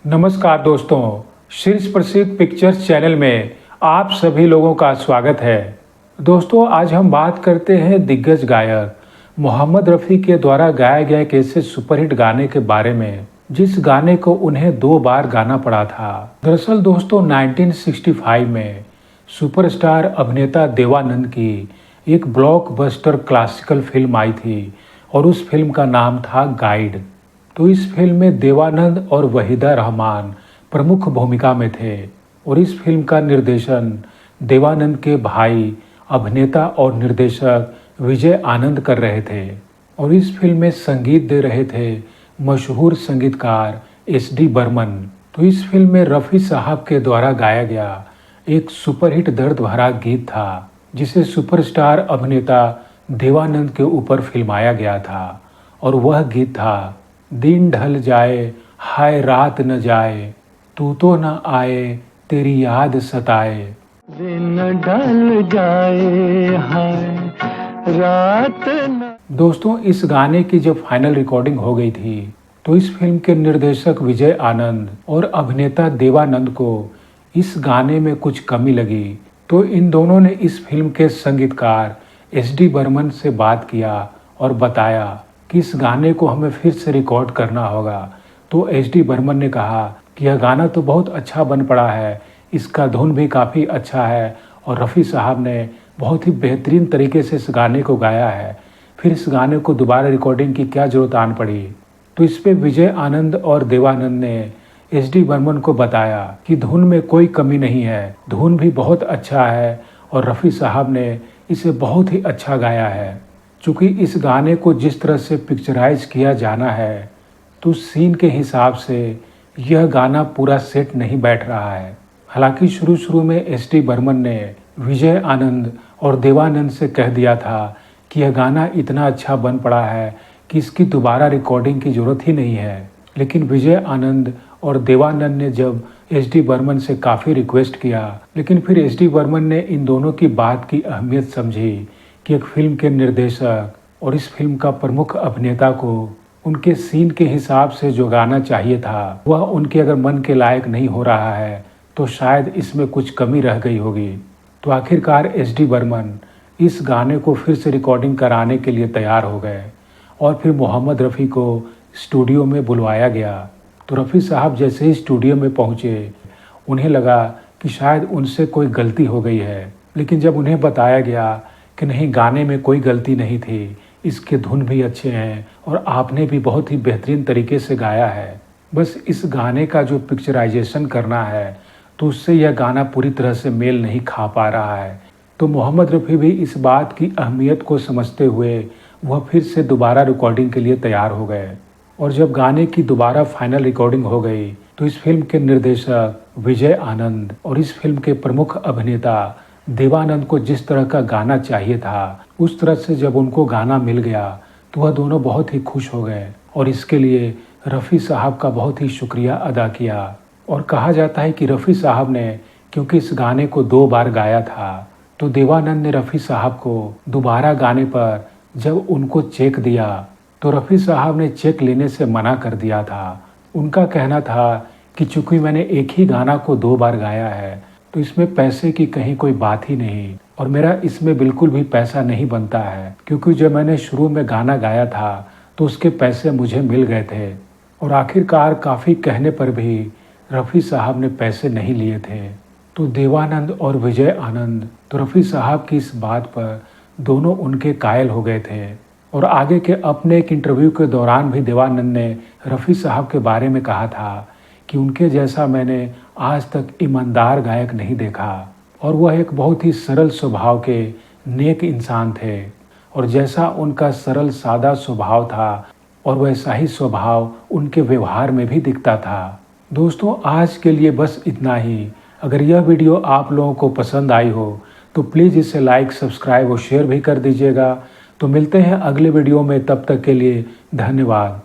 नमस्कार दोस्तों, शीर्ष प्रसिद्ध पिक्चर्स चैनल में आप सभी लोगों का स्वागत है। दोस्तों, आज हम बात करते हैं दिग्गज गायक मोहम्मद रफ़ी के द्वारा गाया गया एक ऐसे सुपरहिट गाने के बारे में जिस गाने को उन्हें 2 बार गाना पड़ा था। दरअसल दोस्तों 1965 में सुपरस्टार अभिनेता देवानंद की एक ब्लॉकबस्टर क्लासिकल फिल्म आई थी और उस फिल्म का नाम था गाइड। तो इस फिल्म में देवानंद और वहीदा रहमान प्रमुख भूमिका में थे और इस फिल्म का निर्देशन देवानंद के भाई अभिनेता और निर्देशक विजय आनंद कर रहे थे और इस फिल्म में संगीत दे रहे थे मशहूर संगीतकार एस.डी. बर्मन। तो इस फिल्म में रफ़ी साहब के द्वारा गाया गया एक सुपरहिट दर्द भरा गीत था जिसे सुपरस्टार अभिनेता देवानंद के ऊपर फिल्माया गया था और वह गीत था दिन ढल जाए हाय रात न जाए तू तो न आए तेरी याद सताए। दिन ढल जाए हाय रात न। दोस्तों, इस गाने की जब फाइनल रिकॉर्डिंग हो गई थी तो इस फिल्म के निर्देशक विजय आनंद और अभिनेता देवानंद को इस गाने में कुछ कमी लगी। तो इन दोनों ने इस फिल्म के संगीतकार एस.डी. बर्मन से बात किया और बताया कि इस गाने को हमें फिर से रिकॉर्ड करना होगा। तो एस.डी. बर्मन ने कहा कि यह गाना तो बहुत अच्छा बन पड़ा है, इसका धुन भी काफ़ी अच्छा है और रफ़ी साहब ने बहुत ही बेहतरीन तरीके से इस गाने को गाया है, फिर इस गाने को दोबारा रिकॉर्डिंग की क्या जरूरत आन पड़ी। तो इस पे विजय आनंद और देवानंद ने एस.डी. बर्मन को बताया कि धुन में कोई कमी नहीं है, धुन भी बहुत अच्छा है और रफ़ी साहब ने इसे बहुत ही अच्छा गाया है। चूँकि इस गाने को जिस तरह से पिक्चराइज किया जाना है तो सीन के हिसाब से यह गाना पूरा सेट नहीं बैठ रहा है। हालांकि शुरू में एस.डी. बर्मन ने विजय आनंद और देवानंद से कह दिया था कि यह गाना इतना अच्छा बन पड़ा है कि इसकी दोबारा रिकॉर्डिंग की ज़रूरत ही नहीं है। लेकिन विजय आनंद और देवानंद ने जब एस.डी. बर्मन से काफ़ी रिक्वेस्ट किया, लेकिन फिर एस.डी. बर्मन ने इन दोनों की बात की अहमियत समझी कि एक फिल्म के निर्देशक और इस फिल्म का प्रमुख अभिनेता को उनके सीन के हिसाब से जो गाना चाहिए था वह उनके अगर मन के लायक नहीं हो रहा है तो शायद इसमें कुछ कमी रह गई होगी। तो आखिरकार एस.डी. बर्मन इस गाने को फिर से रिकॉर्डिंग कराने के लिए तैयार हो गए और फिर मोहम्मद रफ़ी को स्टूडियो में बुलवाया गया। तो रफ़ी साहब जैसे ही स्टूडियो में पहुँचे उन्हें लगा कि शायद उनसे कोई गलती हो गई है, लेकिन जब उन्हें बताया गया कि नहीं, गाने में कोई गलती नहीं थी, इसके धुन भी अच्छे हैं और आपने भी बहुत ही बेहतरीन तरीके से गाया है, बस इस गाने का जो पिक्चराइजेशन करना है तो उससे यह गाना पूरी तरह से मेल नहीं खा पा रहा है। तो मोहम्मद रफ़ी भी इस बात की अहमियत को समझते हुए वह फिर से दोबारा रिकॉर्डिंग के लिए तैयार हो गए और जब गाने की दोबारा फाइनल रिकॉर्डिंग हो गई तो इस फिल्म के निर्देशक विजय आनंद और इस फिल्म के प्रमुख अभिनेता देवानंद को जिस तरह का गाना चाहिए था उस तरह से जब उनको गाना मिल गया तो वह दोनों बहुत ही खुश हो गए और इसके लिए रफ़ी साहब का बहुत ही शुक्रिया अदा किया। और कहा जाता है कि रफ़ी साहब ने क्योंकि इस गाने को 2 बार गाया था तो देवानंद ने रफ़ी साहब को दोबारा गाने पर जब उनको चेक दिया तो रफ़ी साहब ने चेक लेने से मना कर दिया था। उनका कहना था कि चूँकि मैंने एक ही गाना को 2 बार गाया है तो इसमें पैसे की कहीं कोई बात ही नहीं और मेरा इसमें बिल्कुल भी पैसा नहीं बनता है, क्योंकि जब मैंने शुरू में गाना गाया था तो उसके पैसे मुझे मिल गए थे। और आखिरकार काफ़ी कहने पर भी रफ़ी साहब ने पैसे नहीं लिए थे। तो देवानंद और विजय आनंद तो रफ़ी साहब की इस बात पर दोनों उनके कायल हो गए थे और आगे के अपने एक इंटरव्यू के दौरान भी देवानंद ने रफ़ी साहब के बारे में कहा था कि उनके जैसा मैंने आज तक ईमानदार गायक नहीं देखा और वह एक बहुत ही सरल स्वभाव के नेक इंसान थे और जैसा उनका सरल सादा स्वभाव था और वैसा ही स्वभाव उनके व्यवहार में भी दिखता था। दोस्तों, आज के लिए बस इतना ही। अगर यह वीडियो आप लोगों को पसंद आई हो तो प्लीज़ इसे लाइक, सब्सक्राइब और शेयर भी कर दीजिएगा। तो मिलते हैं अगले वीडियो में, तब तक के लिए धन्यवाद।